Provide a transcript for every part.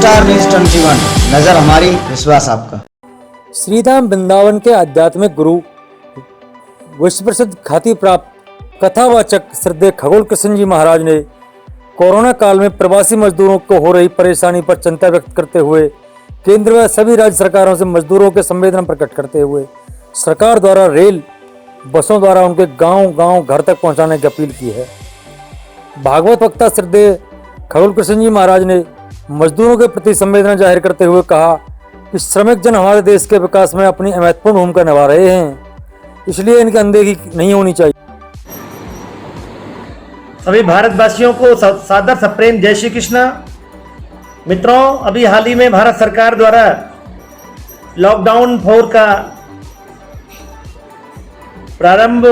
समाचार न्यूज 21, नजर हमारी, विश्वास आपका। श्रीधाम वृंदावन के आध्यात्मिक गुरु विश्व प्रसिद्ध ख्याति प्राप्त कथावाचक श्रद्धेय खगोल कृष्ण जी महाराज ने कोरोना काल में प्रवासी मजदूरों को हो रही परेशानी पर चिंता व्यक्त करते हुए केंद्र व सभी राज्य सरकारों से मजदूरों के संवेदना प्रकट करते हुए सरकार द्वारा रेल बसों द्वारा उनके गांव घर तक पहुंचाने की अपील की है। भागवत वक्ता श्रद्धेय खगोल कृष्ण जी महाराज ने मजदूरों के प्रति संवेदना जाहिर करते हुए कहा कि श्रमिक जन हमारे देश के विकास में अपनी महत्वपूर्ण भूमिका निभा रहे हैं, इसलिए इनकी अनदेखी नहीं होनी चाहिए। सभी भारतवासियों को सादर सप्रेम जय श्री कृष्ण। मित्रों, अभी हाल ही में भारत सरकार द्वारा लॉकडाउन 4 का प्रारंभ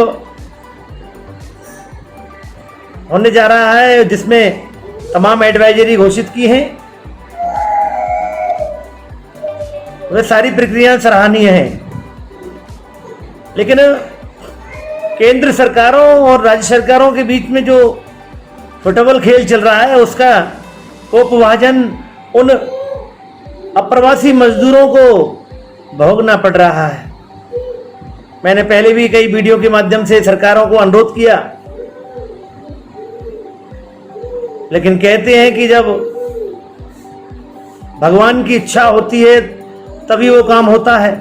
होने जा रहा है, जिसमें तमाम एडवाइजरी घोषित की हैं। वह सारी प्रक्रियाएं सराहनीय हैं, लेकिन केंद्र सरकारों और राज्य सरकारों के बीच में जो फुटबॉल खेल चल रहा है, उसका कोपभाजन उन अप्रवासी मजदूरों को भोगना पड़ रहा है। मैंने पहले भी कई वीडियो के माध्यम से सरकारों को अनुरोध किया, लेकिन कहते हैं कि जब भगवान की इच्छा होती है तभी वो काम होता है।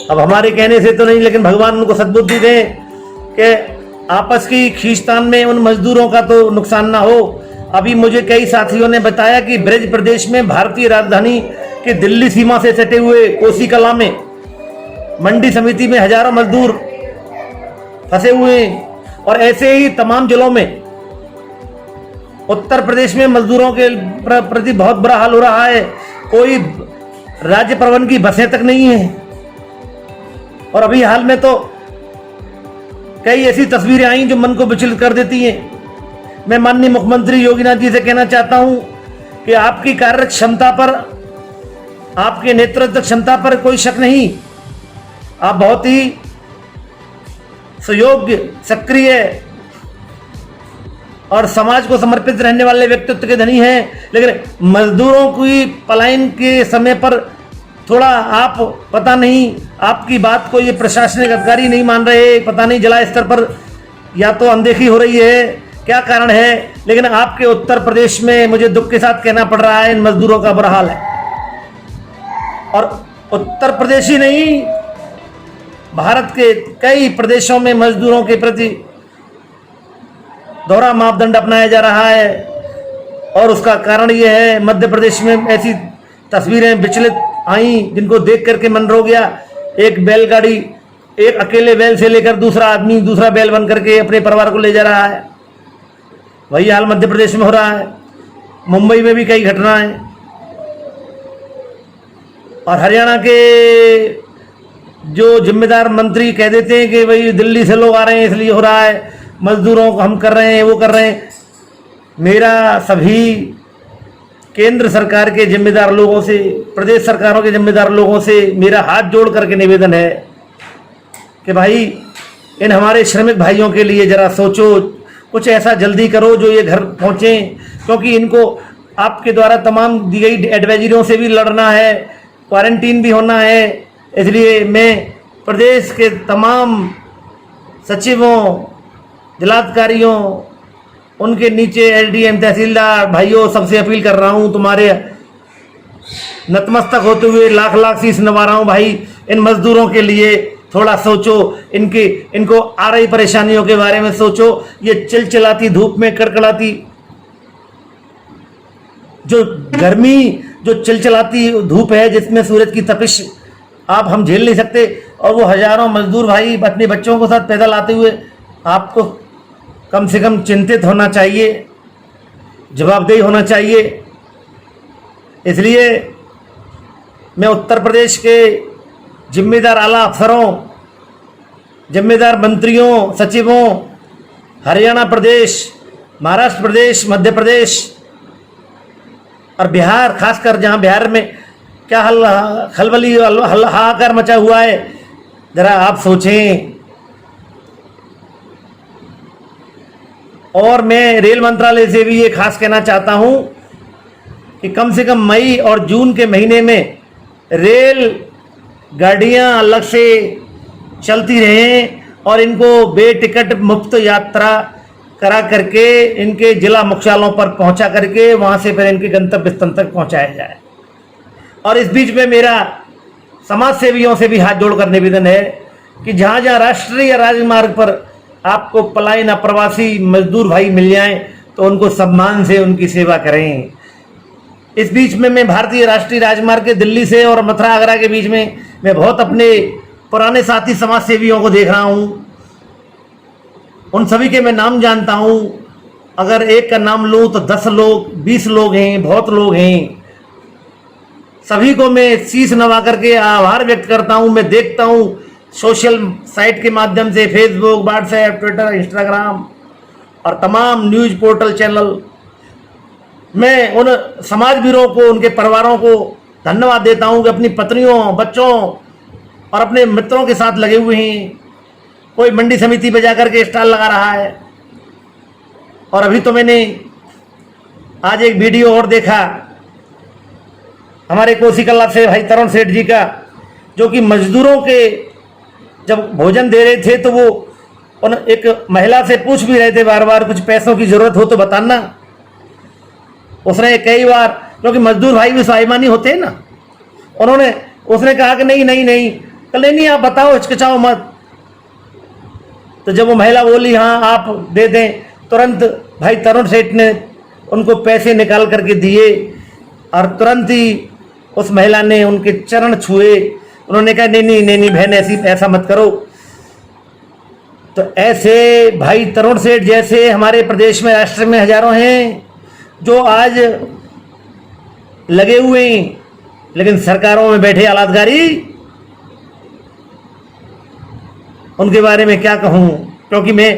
अब हमारे कहने से तो नहीं, लेकिन भगवान उनको सद्बुद्धि दें कि आपस की खींचतान में उन मजदूरों का तो नुकसान ना हो। अभी मुझे कई साथियों ने बताया कि ब्रज प्रदेश में भारतीय राजधानी के दिल्ली सीमा से सटे हुए कोसी कला में मंडी समिति में हजारों मजदूर फंसे हुए हैं, और ऐसे ही तमाम जिलों में उत्तर प्रदेश में मजदूरों के प्रति बहुत बुरा हाल हो रहा है। कोई राज्य परिवहन की बसें तक नहीं है, और अभी हाल में तो कई ऐसी तस्वीरें आई जो मन को विचलित कर देती हैं। मैं माननीय मुख्यमंत्री योगीनाथ जी से कहना चाहता हूं कि आपकी कार्य क्षमता पर, आपके नेतृत्व क्षमता पर कोई शक नहीं। आप बहुत ही सुयोग्य, सक्रिय और समाज को समर्पित रहने वाले व्यक्तित्व के धनी हैं, लेकिन मजदूरों की पलायन के समय पर थोड़ा आप, पता नहीं आपकी बात को ये प्रशासनिक अधिकारी नहीं मान रहे, पता नहीं जिला स्तर पर या तो अनदेखी हो रही है, क्या कारण है, लेकिन आपके उत्तर प्रदेश में मुझे दुख के साथ कहना पड़ रहा है, इन मजदूरों का बुरा हाल है। और उत्तर प्रदेश ही नहीं, भारत के कई प्रदेशों में मजदूरों के प्रति दोहरा मापदंड अपनाया जा रहा है, और उसका कारण यह है, मध्य प्रदेश में ऐसी तस्वीरें विचलित आई जिनको देख करके मन रो गया। एक बैलगाड़ी, एक अकेले बैल से लेकर दूसरा आदमी दूसरा बैल बन करके अपने परिवार को ले जा रहा है। वही हाल मध्य प्रदेश में हो रहा है। मुंबई में भी कई घटनाएं, और हरियाणा के जो जिम्मेदार मंत्री कह देते हैं कि भाई दिल्ली से लोग आ रहे हैं इसलिए हो रहा है, मजदूरों को हम कर रहे हैं, वो कर रहे हैं। मेरा सभी केंद्र सरकार के जिम्मेदार लोगों से, प्रदेश सरकारों के जिम्मेदार लोगों से मेरा हाथ जोड़ करके निवेदन है कि भाई इन हमारे श्रमिक भाइयों के लिए जरा सोचो, कुछ ऐसा जल्दी करो जो ये घर पहुँचें, क्योंकि इनको आपके द्वारा तमाम दी गई एडवाइजरियों से भी लड़ना है, क्वारंटीन भी होना है। इसलिए मैं प्रदेश के तमाम सचिवों, जिलाधिकारियों, उनके नीचे एलडीएम, तहसीलदार भाइयों, सबसे अपील कर रहा हूं, तुम्हारे नतमस्तक होते हुए लाख लाख शीश नवा रहा हूं, भाई इन मजदूरों के लिए थोड़ा सोचो, इनको आ रही परेशानियों के बारे में सोचो। ये चिलचिलाती धूप में, कड़कड़ाती जो गर्मी, जो चिलचिलाती धूप है जिसमें सूरज की तपिश हम झेल नहीं सकते, और वो हजारों मजदूर भाई अपने बच्चों को साथ पैदल आते हुए, आपको कम से कम चिंतित होना चाहिए, जवाबदेही होना चाहिए। इसलिए मैं उत्तर प्रदेश के जिम्मेदार आला अफसरों, जिम्मेदार मंत्रियों, सचिवों, हरियाणा प्रदेश, महाराष्ट्र प्रदेश, मध्य प्रदेश और बिहार, खासकर जहां बिहार में क्या खलबली हाहाकार मचा हुआ है, जरा आप सोचें। और मैं रेल मंत्रालय से भी ये खास कहना चाहता हूं कि कम से कम मई और जून के महीने में रेल गाड़ियां अलग से चलती रहें और इनको बेटिकट मुफ्त यात्रा करा करके इनके जिला मुख्यालयों पर पहुंचा करके वहां से फिर इनके गंतव्य स्थान तक पहुंचाया जाए। और इस बीच में मेरा समाज सेवियों से भी हाथ जोड़कर निवेदन है कि जहां जहां राष्ट्रीय राजमार्ग पर आपको पलायन प्रवासी मजदूर भाई मिल जाएं तो उनको सम्मान से उनकी सेवा करें। इस बीच में मैं भारतीय राष्ट्रीय राजमार्ग के दिल्ली से और मथुरा आगरा के बीच में मैं बहुत अपने पुराने साथी समाज सेवियों को देख रहा हूं। उन सभी के मैं नाम जानता हूं। अगर एक का नाम लूं तो 10 लोग 20 लोग हैं, बहुत लोग हैं। सभी को मैं शीश नवा करके आभार व्यक्त करता हूं। मैं देखता हूं सोशल साइट के माध्यम से फेसबुक, व्हाट्सएप, ट्विटर, इंस्टाग्राम और तमाम न्यूज पोर्टल चैनल, मैं उन समाजवीरों को, उनके परिवारों को धन्यवाद देता हूं कि अपनी पत्नियों, बच्चों और अपने मित्रों के साथ लगे हुए हैं। कोई मंडी समिति पे जाकर के स्टॉल लगा रहा है। और अभी तो मैंने आज एक वीडियो और देखा हमारे कोसी कल्ला से भाई तरुण सेठ जी का, जो कि मजदूरों के जब भोजन दे रहे थे तो वो उन एक महिला से पूछ भी रहे थे बार बार, कुछ पैसों की जरूरत हो तो बताना। उसने कई बार, क्योंकि मजदूर भाई भी स्वाभिमानी होते हैं ना, उसने कहा कि नहीं नहीं नहीं, कल नहीं आप बताओ, हिचकिचाओ मत। तो जब वो महिला बोली हाँ आप दे दें, तुरंत भाई तरुण सेठ ने उनको पैसे निकाल करके दिए और तुरंत ही उस महिला ने उनके चरण छुए। उन्होंने कहा नहीं नहीं नहीं नहीं बहन, ऐसा मत करो। तो ऐसे भाई तरुण सेठ जैसे हमारे प्रदेश में, राष्ट्र में हजारों हैं जो आज लगे हुए हैं, लेकिन सरकारों में बैठे आलाधिकारी, उनके बारे में क्या कहूं। क्योंकि मैं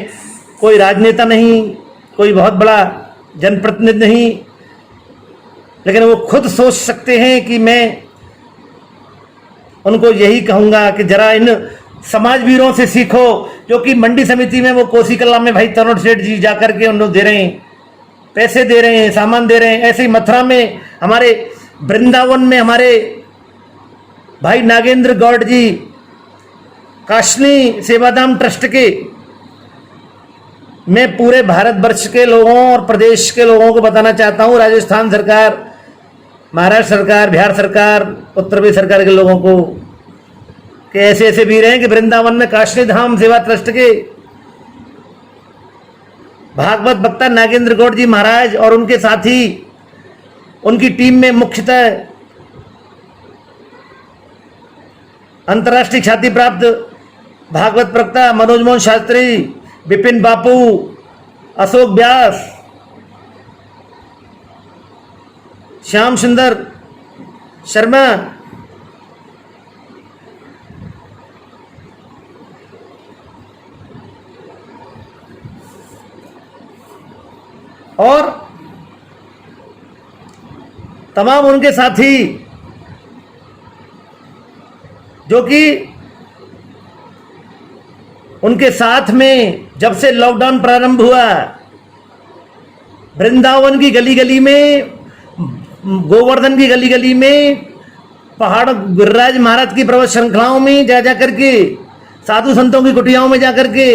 कोई राजनेता नहीं, कोई बहुत बड़ा जनप्रतिनिधि नहीं, लेकिन वो खुद सोच सकते हैं कि मैं उनको यही कहूंगा कि जरा इन समाजवीरों से सीखो, जो कि मंडी समिति में वो कोसी कल्ला में भाई तरुण सेठ जी जाकर के उन लोग दे रहे हैं, पैसे दे रहे हैं, सामान दे रहे हैं। ऐसे ही मथुरा में, हमारे वृंदावन में हमारे भाई नागेंद्र गौड़ जी काशनी सेवाधाम ट्रस्ट के, मैं पूरे भारतवर्ष के लोगों और प्रदेश के लोगों को बताना चाहता हूं, राजस्थान सरकार, महाराष्ट्र सरकार, बिहार सरकार, उत्तर प्रदेश सरकार के लोगों को, कि ऐसे ऐसे वीर हैं कि वृंदावन में काशनी धाम सेवा ट्रस्ट के भागवत वक्ता नागेंद्र गौड़ जी महाराज और उनके साथी, उनकी टीम में मुख्यतः अंतर्राष्ट्रीय ख्याति प्राप्त भागवत प्रवक्ता मनोज मोहन शास्त्री, विपिन बापू, अशोक व्यास, श्याम सुंदर शर्मा, और तमाम उनके साथी जो कि उनके साथ में जब से लॉकडाउन प्रारंभ हुआ, वृंदावन की गली गली में, गोवर्धन की गली गली में, पहाड़ गिरिराज महाराज की पर्वत श्रृंखलाओं में जा जा करके, साधु संतों की कुटियाओं में जा करके,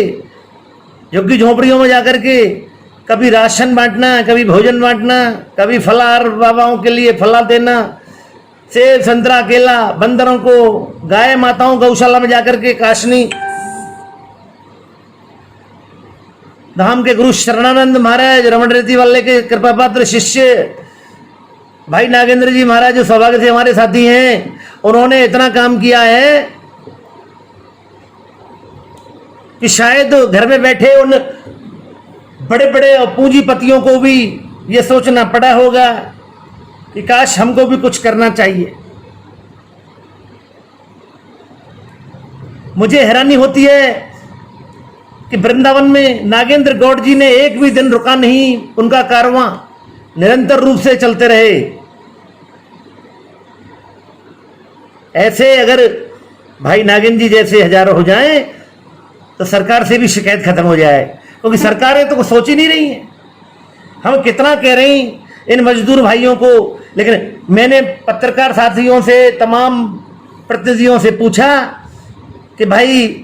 झुग्गी झोपड़ियों में जा करके कभी राशन बांटना, कभी भोजन बांटना, कभी फलाहार बाबाओं के लिए फला देना, सेब संतरा केला बंदरों को, गाय माताओं गौशाला में जाकर के काशनी धाम के गुरु शरणानंद महाराज, रमण रेती वाले के कृपा पात्र शिष्य भाई नागेंद्र जी महाराज, जो सौभाग्य से हमारे साथी हैं, उन्होंने इतना काम किया है कि शायद घर में बैठे उन बड़े बड़े पूंजीपतियों को भी ये सोचना पड़ा होगा कि काश हमको भी कुछ करना चाहिए। मुझे हैरानी होती है कि वृंदावन में नागेंद्र गौड़ जी ने एक भी दिन रुका नहीं, उनका कारवां निरंतर रूप से चलते रहे। ऐसे अगर भाई नागेंद्र जी जैसे हजारों हो जाएं तो सरकार से भी शिकायत खत्म हो जाए, क्योंकि सरकारें तो सोच ही नहीं रही हैं। हम कितना कह रहे हैं इन मजदूर भाइयों को, लेकिन मैंने पत्रकार साथियों से, तमाम प्रतिनिधियों से पूछा कि भाई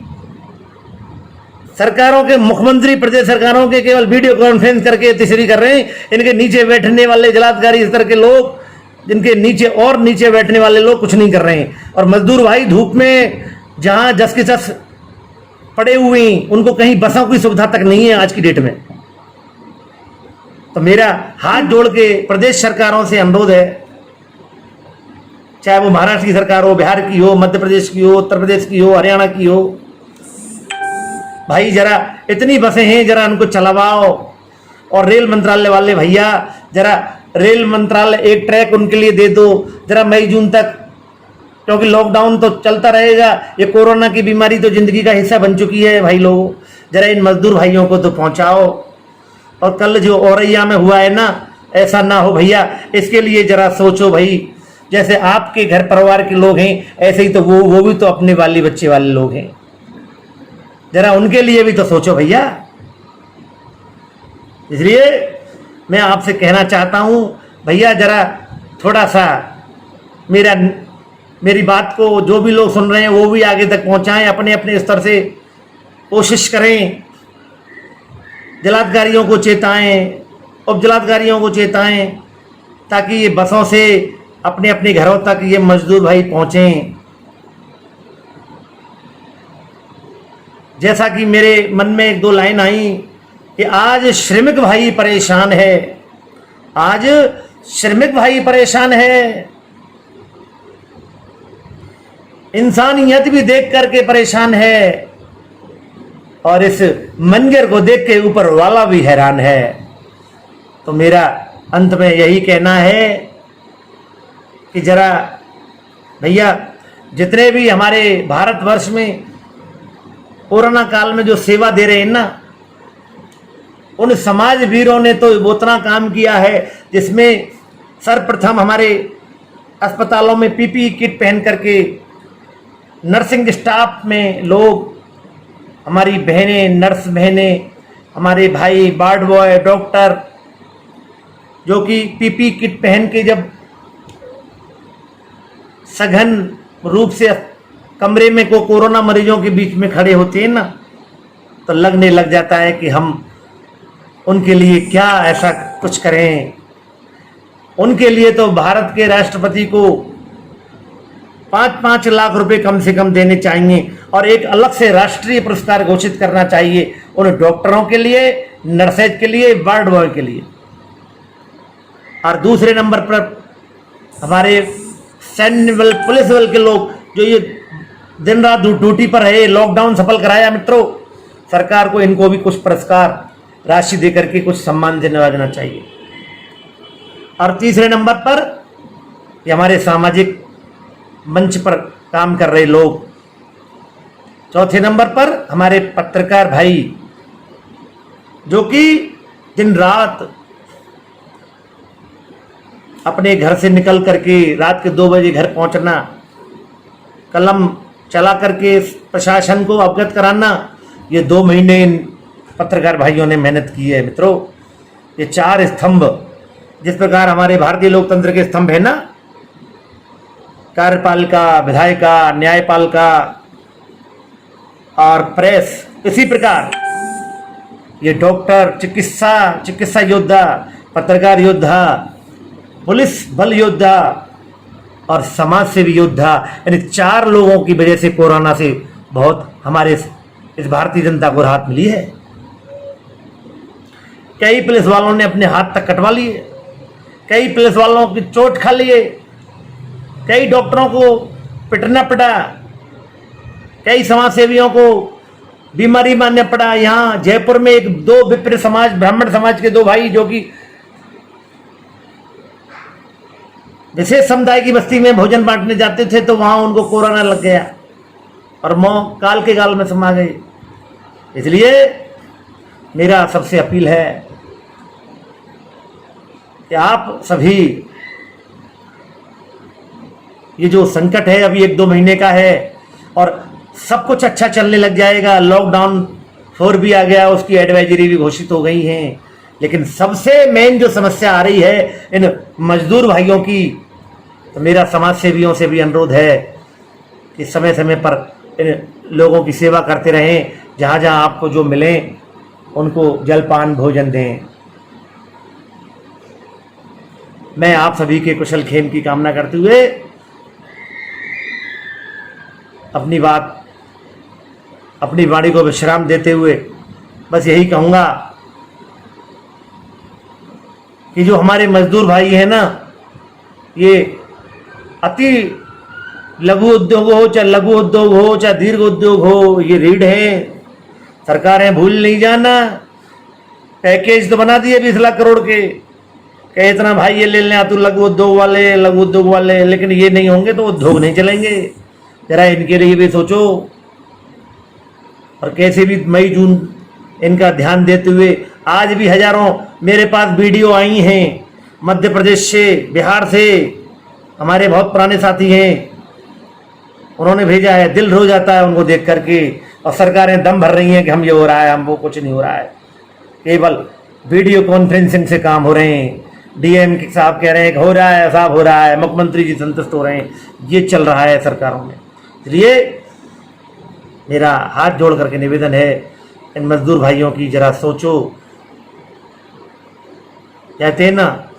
सरकारों के मुख्यमंत्री प्रदेश सरकारों के केवल वीडियो कॉन्फ्रेंस करके तीसरी कर रहे हैं, इनके नीचे बैठने वाले जलाधिकारी स्तर के लोग, जिनके नीचे और नीचे बैठने वाले लोग कुछ नहीं कर रहे हैं। और मजदूर भाई धूप में जहां जस के तस पड़े हुए हैं, उनको कहीं बसों की सुविधा तक नहीं है आज की डेट में। तो मेरा हाथ जोड़ के प्रदेश सरकारों से अनुरोध है, चाहे वो महाराष्ट्र की सरकार हो, बिहार की हो, मध्य प्रदेश की हो, उत्तर प्रदेश की हो, हरियाणा की हो, भाई जरा इतनी बसें हैं, जरा उनको चलवाओ। और रेल मंत्रालय वाले भैया जरा रेल मंत्रालय एक ट्रैक उनके लिए दे दो जरा मई जून तक, क्योंकि लॉकडाउन तो चलता रहेगा। ये कोरोना की बीमारी तो जिंदगी का हिस्सा बन चुकी है भाई लोगों, जरा इन मजदूर भाइयों को तो पहुंचाओ। और कल जो औरैया में हुआ है ना, ऐसा ना हो भैया, इसके लिए जरा सोचो भाई। जैसे आपके घर परिवार के लोग हैं, ऐसे ही तो वो भी तो अपने वाली बच्चे वाले लोग हैं, जरा उनके लिए भी तो सोचो भैया। इसलिए मैं आपसे कहना चाहता हूं भैया, जरा थोड़ा सा मेरी बात को जो भी लोग सुन रहे हैं वो भी आगे तक पहुंचाएं, अपने अपने स्तर से कोशिश करें। जलाधिकारियों को चेताएं, उप जलाधिकारियों को चेताएं, ताकि ये बसों से अपने अपने घरों तक ये मजदूर भाई पहुंचें। जैसा कि मेरे मन में एक दो लाइन आई कि आज श्रमिक भाई परेशान है, आज श्रमिक भाई परेशान है, इंसानियत भी देख करके परेशान है, और इस मंजर को देख के ऊपर वाला भी हैरान है। तो मेरा अंत में यही कहना है कि जरा भैया, जितने भी हमारे भारतवर्ष में कोरोना काल में जो सेवा दे रहे हैं ना, उन समाज वीरों ने तो उतना काम किया है, जिसमें सर्वप्रथम हमारे अस्पतालों में पीपीई किट पहन करके नर्सिंग स्टाफ में लोग, हमारी बहनें, नर्स बहनें, हमारे भाई वार्ड बॉय, डॉक्टर, जो कि पीपीई किट पहन के जब सघन रूप से कमरे में को कोरोना मरीजों के बीच में खड़े होते हैं ना, तो लगने लग जाता है कि हम उनके लिए क्या ऐसा कुछ करें। उनके लिए तो भारत के राष्ट्रपति को 5-5 लाख रुपए कम से कम देने चाहिए, और एक अलग से राष्ट्रीय पुरस्कार घोषित करना चाहिए उन डॉक्टरों के लिए, नर्सेज के लिए, वार्ड बॉय के लिए। और दूसरे नंबर पर हमारे सैन्य बल, पुलिस बल के लोग जो ये दिन रात ड्यूटी पर है, लॉकडाउन सफल कराया मित्रों, सरकार को इनको भी कुछ पुरस्कार राशि देकर के कुछ सम्मान देना चाहिए। और तीसरे नंबर पर ये हमारे सामाजिक मंच पर काम कर रहे लोग। चौथे नंबर पर हमारे पत्रकार भाई, जो कि दिन रात अपने घर से निकल करके रात के 2 बजे घर पहुंचना, कलम चला करके प्रशासन को अवगत कराना, ये 2 महीने इन पत्रकार भाइयों ने मेहनत की है मित्रों। ये 4 स्तंभ, जिस प्रकार हमारे भारतीय लोकतंत्र के स्तंभ है ना, कार्यपालिका, विधायिका, न्यायपालिका और प्रेस, इसी प्रकार ये डॉक्टर, चिकित्सा योद्धा, पत्रकार योद्धा, पुलिस बल योद्धा और समाज सेवी योद्धा, यानी 4 लोगों की वजह से कोरोना से बहुत हमारे इस भारतीय जनता को राहत मिली है। कई पुलिस वालों ने अपने हाथ तक कटवा लिए, कई पुलिस वालों की चोट खा लिए, कई डॉक्टरों को पिटना पड़ा, कई समाज सेवियों को बीमारी मानना पड़ा। यहाँ जयपुर में 2 विप्र समाज, ब्राह्मण समाज के 2 भाई, जो कि विशेष समुदाय की बस्ती में भोजन बांटने जाते थे, तो वहां उनको कोरोना लग गया और काल के गाल में समा गए। इसलिए मेरा सबसे अपील है कि आप सभी, ये जो संकट है अभी 1-2 महीने का है और सब कुछ अच्छा चलने लग जाएगा। लॉकडाउन 4 भी आ गया, उसकी एडवाइजरी भी घोषित हो गई हैं, लेकिन सबसे मेन जो समस्या आ रही है इन मजदूर भाइयों की, तो मेरा समाज सेवियों से भी अनुरोध है कि समय समय पर इन लोगों की सेवा करते रहें, जहाँ जहाँ आपको जो मिले उनको जलपान भोजन दें। मैं आप सभी के कुशल क्षेम की कामना करते हुए अपनी वाणी को विश्राम देते हुए बस यही कहूँगा कि जो हमारे मजदूर भाई हैं ना, ये अति लघु उद्योग हो चाहे लघु उद्योग हो चाहे दीर्घ उद्योग हो, ये रीढ़ है। सरकारें भूल नहीं जाना, पैकेज तो बना दिए 20 लाख करोड़ के, कहे इतना भाई ये ले लें तू लघु उद्योग वाले, लेकिन ये नहीं होंगे तो उद्योग नहीं चलेंगे। जरा इनके लिए भी सोचो। और कैसे भी मई जून इनका ध्यान देते हुए आज भी हजारों मेरे पास वीडियो आई हैं मध्य प्रदेश से, बिहार से, हमारे बहुत पुराने साथी हैं, उन्होंने भेजा है। दिल रो जाता है उनको देख करके। और सरकारें दम भर रही हैं कि हम ये हो रहा है, हम वो, कुछ नहीं हो रहा है। केवल वीडियो कॉन्फ्रेंसिंग से काम हो रहे हैं। डीएम साहब कह रहे हैं कि हो रहा है साहब, हो रहा है, मुख्यमंत्री जी संतुष्ट हो रहे हैं। ये चल रहा है सरकारों में। इसलिए मेरा हाथ जोड़ करके निवेदन है, इन मजदूर भाइयों की जरा सोचो। कहते हैं ना,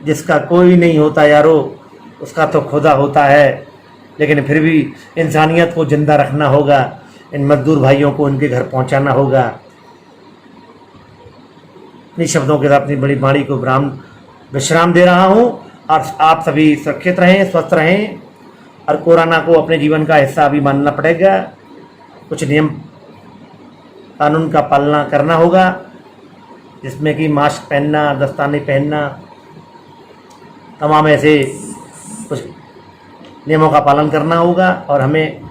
जिसका कोई नहीं होता यारो उसका तो खुदा होता है। लेकिन फिर भी इंसानियत को जिंदा रखना होगा, इन मजदूर भाइयों को उनके घर पहुंचाना होगा। इन्हीं शब्दों के साथ अपनी बड़ी वाणी को विश्राम दे रहा हूं। और आप सभी सुरक्षित रहें, स्वस्थ रहें। और कोरोना को अपने जीवन का हिस्सा भी मानना पड़ेगा। कुछ नियम कानून का पालना करना होगा, जिसमें कि मास्क पहनना, दस्ताने पहनना, तमाम ऐसे कुछ नियमों का पालन करना होगा। और हमें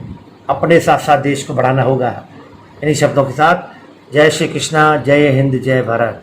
अपने साथ साथ देश को बढ़ाना होगा। इन्हीं शब्दों के साथ जय श्री कृष्णा, जय हिंद, जय भारत।